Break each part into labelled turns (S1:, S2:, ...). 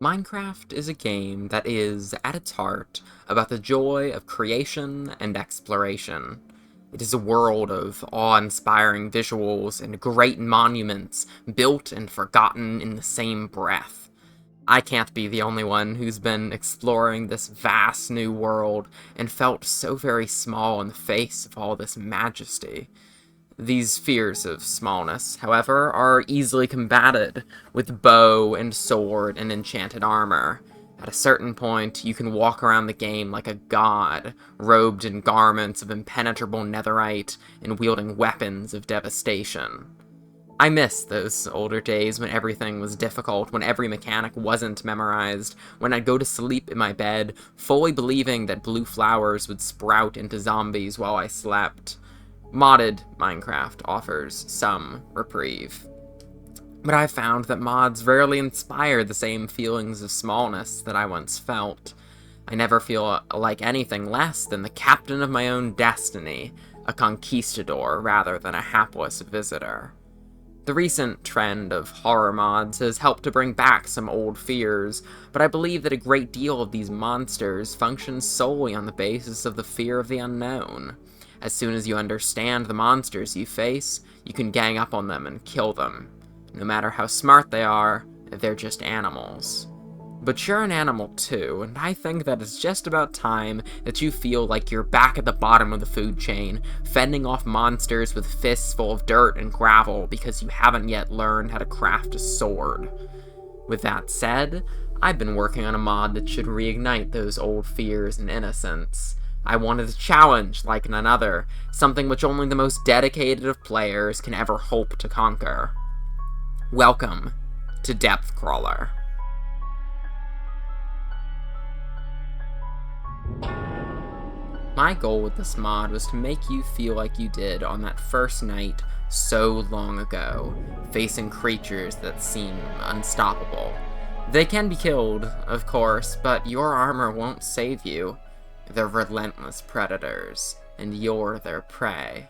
S1: Minecraft is a game that is, at its heart, about the joy of creation and exploration. It is a world of awe-inspiring visuals and great monuments built and forgotten in the same breath. I can't be the only one who's been exploring this vast new world and felt so very small in the face of all this majesty. These fears of smallness, however, are easily combated with bow and sword and enchanted armor. At a certain point, you can walk around the game like a god, robed in garments of impenetrable netherite and wielding weapons of devastation. I miss those older days when everything was difficult, when every mechanic wasn't memorized, when I'd go to sleep in my bed, fully believing that blue flowers would sprout into zombies while I slept. Modded Minecraft offers some reprieve. But I've found that mods rarely inspire the same feelings of smallness that I once felt. I never feel like anything less than the captain of my own destiny, a conquistador rather than a hapless visitor. The recent trend of horror mods has helped to bring back some old fears, but I believe that a great deal of these monsters function solely on the basis of the fear of the unknown. As soon as you understand the monsters you face, you can gang up on them and kill them. No matter how smart they are, they're just animals. But you're an animal too, and I think that it's just about time that you feel like you're back at the bottom of the food chain, fending off monsters with fists full of dirt and gravel because you haven't yet learned how to craft a sword. With that said, I've been working on a mod that should reignite those old fears and innocence. I wanted a challenge like none other, something which only the most dedicated of players can ever hope to conquer. Welcome to Depth Crawler. My goal with this mod was to make you feel like you did on that first night so long ago, facing creatures that seem unstoppable. They can be killed, of course, but your armor won't save you. They're relentless predators, and you're their prey.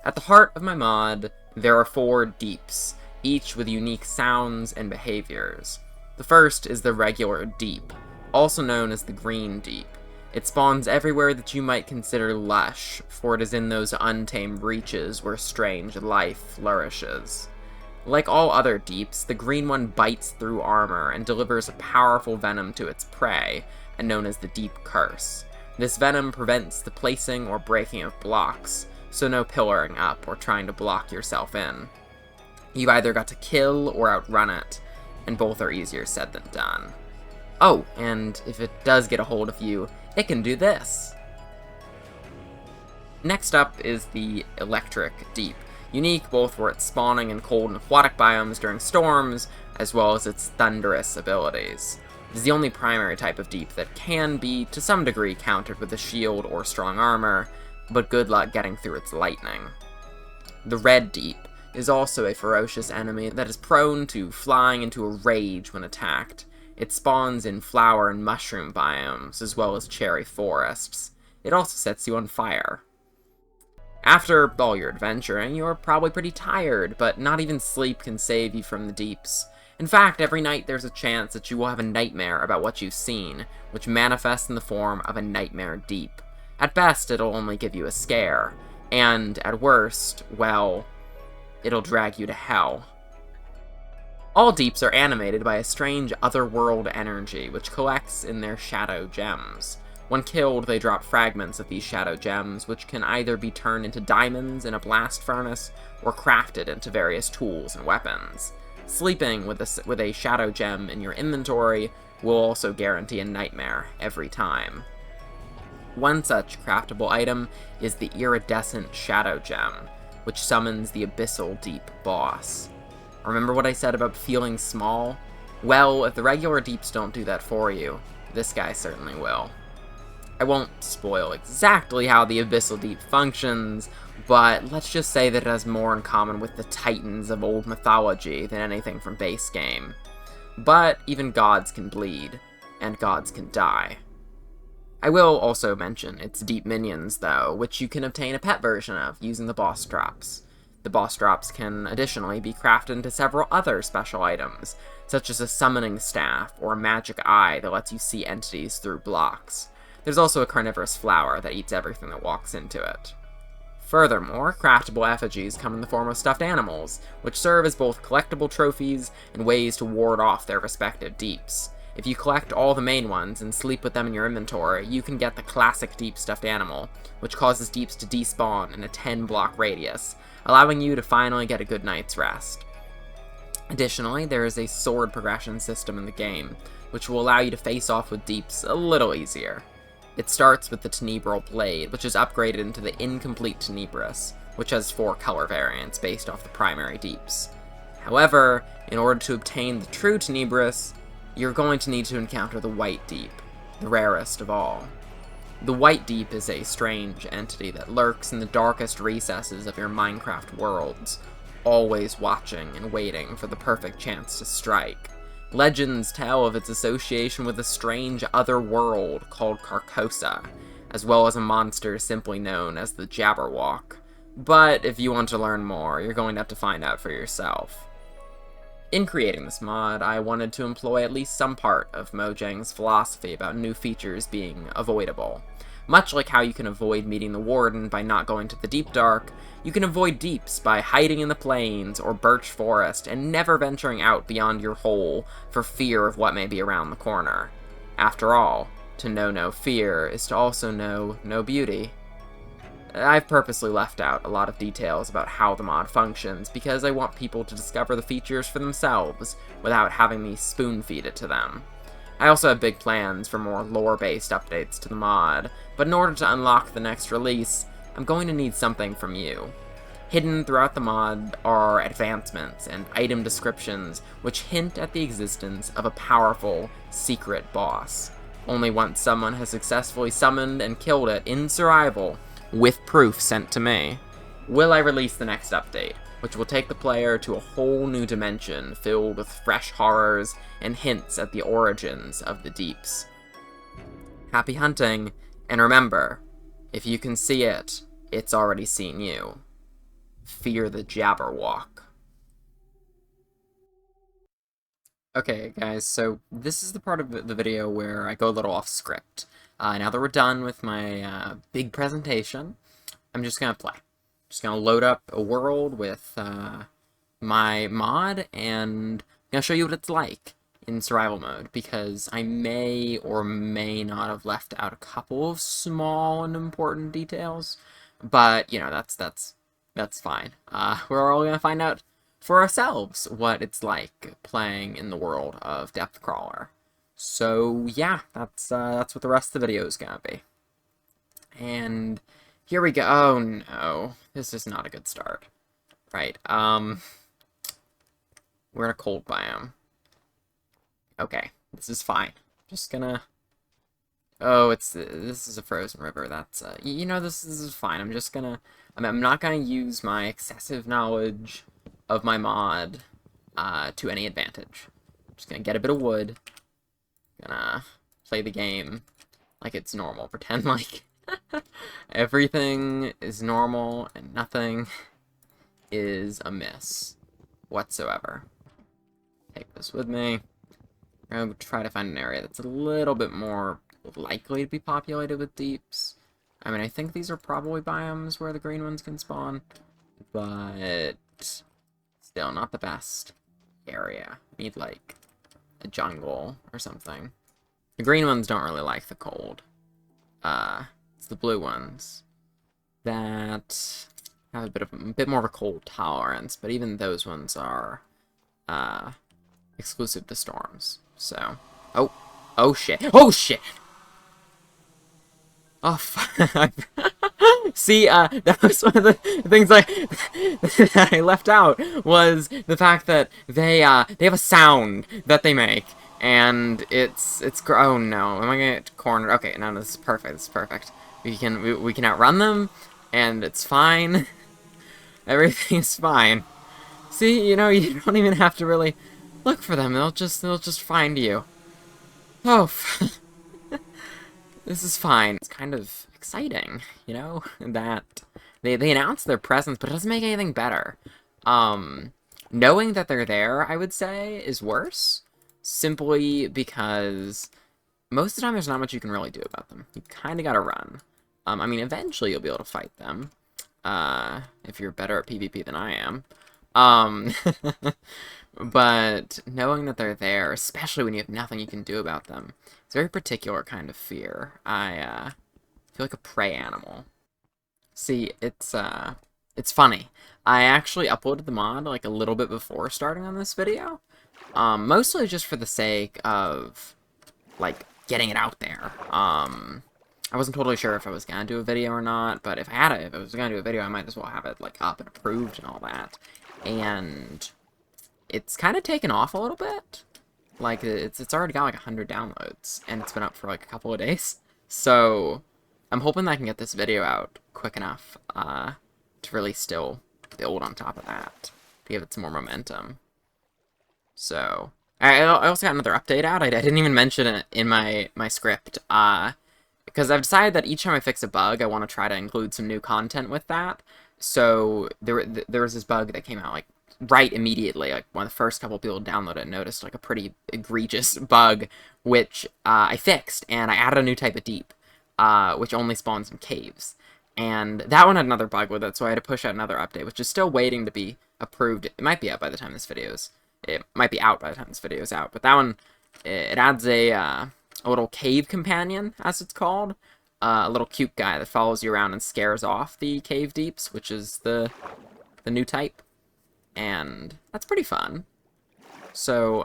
S1: At the heart of my mod, there are 4 deeps, each with unique sounds and behaviors. The first is the regular deep, also known as the green deep. It spawns everywhere that you might consider lush, for it is in those untamed reaches where strange life flourishes. Like all other deeps, the green one bites through armor and delivers a powerful venom to its prey, and known as the Deep Curse. This venom prevents the placing or breaking of blocks, so no pillaring up or trying to block yourself in. You've either got to kill or outrun it, and both are easier said than done. Oh, and if it does get a hold of you, it can do this. Next up is the Electric Deep, unique both for its spawning in cold and aquatic biomes during storms, as well as its thunderous abilities. It is the only primary type of deep that can be, to some degree, countered with a shield or strong armor, but good luck getting through its lightning. The Red Deep is also a ferocious enemy that is prone to flying into a rage when attacked. It spawns in flower and mushroom biomes, as well as cherry forests. It also sets you on fire. After all your adventuring, you're probably pretty tired, but not even sleep can save you from the deeps. In fact, every night there's a chance that you will have a nightmare about what you've seen, which manifests in the form of a nightmare deep. At best, it'll only give you a scare, and at worst, well, it'll drag you to hell. All deeps are animated by a strange otherworld energy, which collects in their shadow gems. When killed, they drop fragments of these shadow gems, which can either be turned into diamonds in a blast furnace, or crafted into various tools and weapons. Sleeping with a shadow gem in your inventory will also guarantee a nightmare every time. One such craftable item is the Iridescent Shadow Gem, which summons the Abyssal Deep boss. Remember what I said about feeling small? Well, if the regular deeps don't do that for you, this guy certainly will. I won't spoil exactly how the Abyssal Deep functions, but let's just say that it has more in common with the titans of old mythology than anything from base game. But even gods can bleed, and gods can die. I will also mention its deep minions, though, which you can obtain a pet version of using the boss drops. The boss drops can additionally be crafted into several other special items, such as a summoning staff or a magic eye that lets you see entities through blocks. There's also a carnivorous flower that eats everything that walks into it. Furthermore, craftable effigies come in the form of stuffed animals, which serve as both collectible trophies and ways to ward off their respective deeps. If you collect all the main ones and sleep with them in your inventory, you can get the classic deep stuffed animal, which causes deeps to despawn in a 10-block radius, allowing you to finally get a good night's rest. Additionally, there is a sword progression system in the game, which will allow you to face off with deeps a little easier. It starts with the Tenebral Blade, which is upgraded into the Incomplete Tenebrous, which has 4 color variants based off the primary deeps. However, in order to obtain the true Tenebrous, you're going to need to encounter the White Deep, the rarest of all. The White Deep is a strange entity that lurks in the darkest recesses of your Minecraft worlds, always watching and waiting for the perfect chance to strike. Legends tell of its association with a strange other world called Carcosa, as well as a monster simply known as the Jabberwock. But if you want to learn more, you're going to have to find out for yourself. In creating this mod, I wanted to employ at least some part of Mojang's philosophy about new features being avoidable. Much like how you can avoid meeting the Warden by not going to the Deep Dark, you can avoid deeps by hiding in the plains or birch forest and never venturing out beyond your hole for fear of what may be around the corner. After all, to know no fear is to also know no beauty. I've purposely left out a lot of details about how the mod functions because I want people to discover the features for themselves without having me spoon-feed it to them. I also have big plans for more lore-based updates to the mod, but in order to unlock the next release, I'm going to need something from you. Hidden throughout the mod are advancements and item descriptions which hint at the existence of a powerful, secret boss. Only once someone has successfully summoned and killed it in survival, with proof sent to me, will I release the next update, which will take the player to a whole new dimension filled with fresh horrors and hints at the origins of the deeps. Happy hunting, and remember, if you can see it, it's already seen you. Fear the Jabberwock. Okay, guys, so this is the part of the video where I go a little off script. Now that we're done with my big presentation, I'm just gonna play. Just gonna load up a world with my mod, and I'm gonna show you what it's like in survival mode, because I may or may not have left out a couple of small and important details, but, you know, that's fine. We're all gonna find out for ourselves what it's like playing in the world of Depth Crawler. So yeah, that's what the rest of the video is gonna be. And here we go. Oh no, this is not a good start. Right, we're in a cold biome. Okay, this is fine. Just gonna... Oh, this is a frozen river. That's, you know, this is fine. I'm not gonna use my excessive knowledge of my mod, to any advantage. I'm just gonna get a bit of wood. Gonna play the game like it's normal. Pretend like everything is normal and nothing is amiss whatsoever. Take this with me. I'm gonna try to find an area that's a little bit more likely to be populated with deeps. I mean, I think these are probably biomes where the green ones can spawn, but still not the best area. Need, like, a jungle or something. The green ones don't really like the cold. It's the blue ones that have a bit more of a cold tolerance, but even those ones are exclusive to storms. So, oh shit, oh shit. Oh, see, that was one of the things that I left out, was the fact that they have a sound that they make, and it's oh no, am I gonna get cornered? Okay, no, this is perfect, we can outrun them, and it's fine, everything's fine. See, you know, you don't even have to really look for them, they'll just find you. Oh, this is fine. It's kind of exciting, you know, that They announce their presence, but it doesn't make anything better. Knowing that they're there, I would say, is worse, simply because most of the time there's not much you can really do about them. You kind of gotta run. I mean, eventually you'll be able to fight them, if you're better at PvP than I am. Um, but knowing that they're there, especially when you have nothing you can do about them, it's a very particular kind of fear. I feel like a prey animal. See, it's funny. I actually uploaded the mod like a little bit before starting on this video, mostly just for the sake of like getting it out there. I wasn't totally sure if I was gonna do a video or not, but if I was gonna do a video, I might as well have it like up and approved and all that. And it's kind of taken off a little bit. Like it's already got like 100 downloads, and it's been up for like a couple of days. So I'm hoping that I can get this video out quick enough to really still build on top of that, to give it some more momentum. So I also got another update out. I didn't even mention it in my script, because I've decided that each time I fix a bug, I want to try to include some new content with that. So there was this bug that came out like right immediately, like when the first couple people downloaded it, noticed like a pretty egregious bug, which I fixed, and I added a new type of deep, which only spawns in caves. And that one had another bug with it, so I had to push out another update, which is still waiting to be approved. It might be out by the time this video's. It might be out by the time this video is out, but that one, it adds a little cave companion, as it's called. A little cute guy that follows you around and scares off the cave deeps, which is the new type. And that's pretty fun. So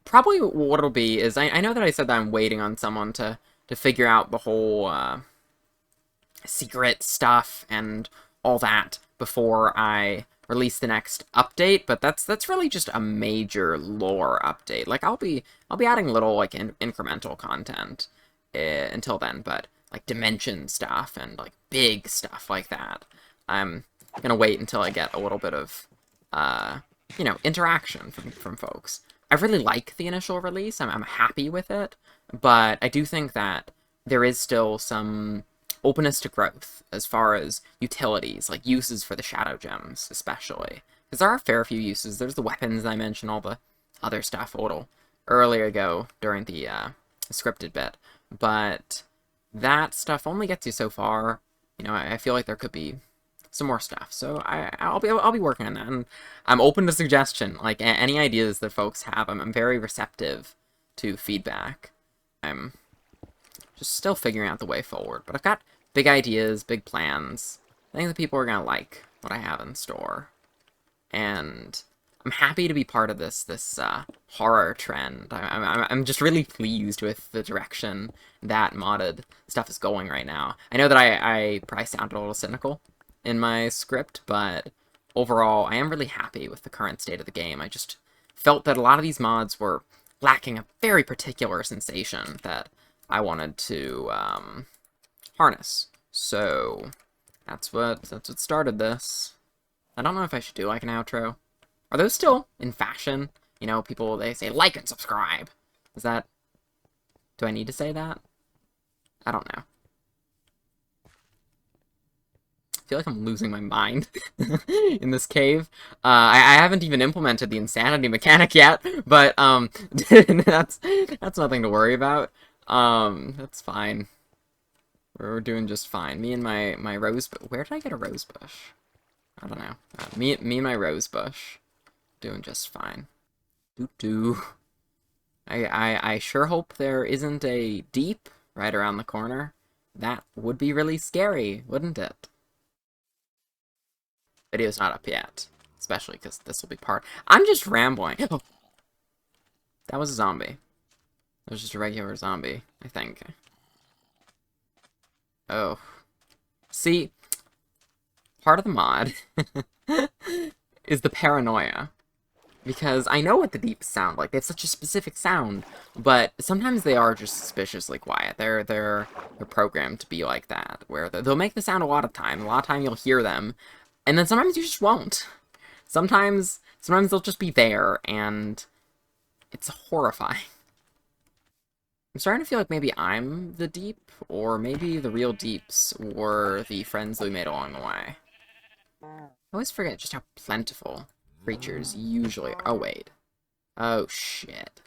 S1: probably what it'll be is, I know that I said that I'm waiting on someone to figure out the whole secret stuff and all that before I release the next update, but that's really just a major lore update. Like I'll be adding little like incremental content until then, but like dimension stuff and like big stuff like that, I'm gonna wait until I get a little bit of you know, interaction from folks. I really like the initial release. I'm happy with it, but I do think that there is still some openness to growth as far as utilities, like uses for the shadow gems, especially. Because there are a fair few uses. There's the weapons I mentioned, all the other stuff a little earlier ago during the scripted bit. But that stuff only gets you so far. You know, I feel like there could be some more stuff. So I'll be working on that. And I'm open to suggestion. Like, any ideas that folks have, I'm very receptive to feedback. I'm just still figuring out the way forward. But I've got big ideas, big plans. I think the people are going to like what I have in store. And I'm happy to be part of this horror trend. I'm just really pleased with the direction that modded stuff is going right now. I know that I probably sounded a little cynical in my script, but overall, I am really happy with the current state of the game. I just felt that a lot of these mods were lacking a very particular sensation that I wanted to harness. So that's what started this. I don't know if I should do like an outro. Are those still in fashion? You know, people, they say like and subscribe. Is that... do I need to say that? I don't know. I feel like I'm losing my mind in this cave. I haven't even implemented the insanity mechanic yet, but that's nothing to worry about. That's fine. We're doing just fine. Me and my rose... where did I get a rose bush? I don't know. Me and my rose bush. Doing just fine. Doo-doo. I sure hope there isn't a deep right around the corner. That would be really scary, wouldn't it? Video's not up yet. Especially because this will be part... I'm just rambling. Oh. That was a zombie. That was just a regular zombie, I think. Oh. See, part of the mod is the paranoia. Because I know what the deeps sound like. They have such a specific sound, but sometimes they are just suspiciously quiet. They're programmed to be like that, where they'll make the sound a lot of time. A lot of time you'll hear them, and then sometimes you just won't. Sometimes they'll just be there, and it's horrifying. I'm starting to feel like maybe I'm the deep, or maybe the real deeps were the friends that we made along the way. I always forget just how plentiful creatures usually are. Oh, wait. Oh, shit.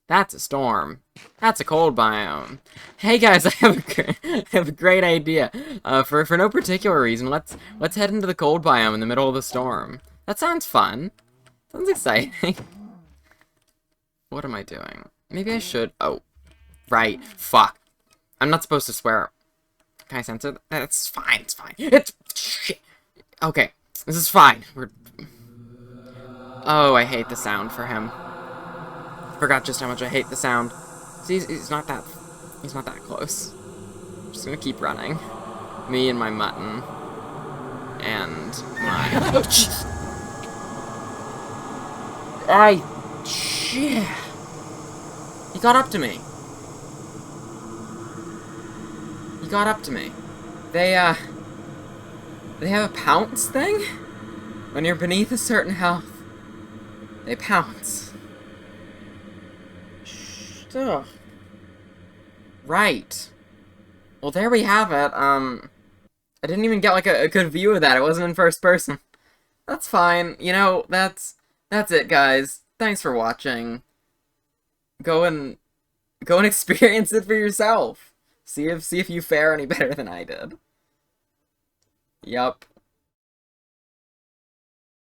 S1: That's a storm. That's a cold biome. Hey guys, I have a great idea. For no particular reason, let's head into the cold biome in the middle of the storm. That sounds fun. Sounds exciting. What am I doing? Maybe I should. Oh, right. Fuck. I'm not supposed to swear. Can I censor that? It's fine. It's fine. It's shit. Okay, this is fine. Oh, I hate the sound for him. Forgot just how much I hate the sound. See, he's not that close. Just gonna keep running. Me and my mutton. And my... Oh, jeez! Shit! He got up to me. He got up to me. They have a pounce thing? When you're beneath a certain health, they pounce. Ugh. Right. Well, there we have it. I didn't even get, like, a good view of that. It wasn't in first person. That's fine. You know, that's it, guys. Thanks for watching. Go and experience it for yourself. See if you fare any better than I did. Yup.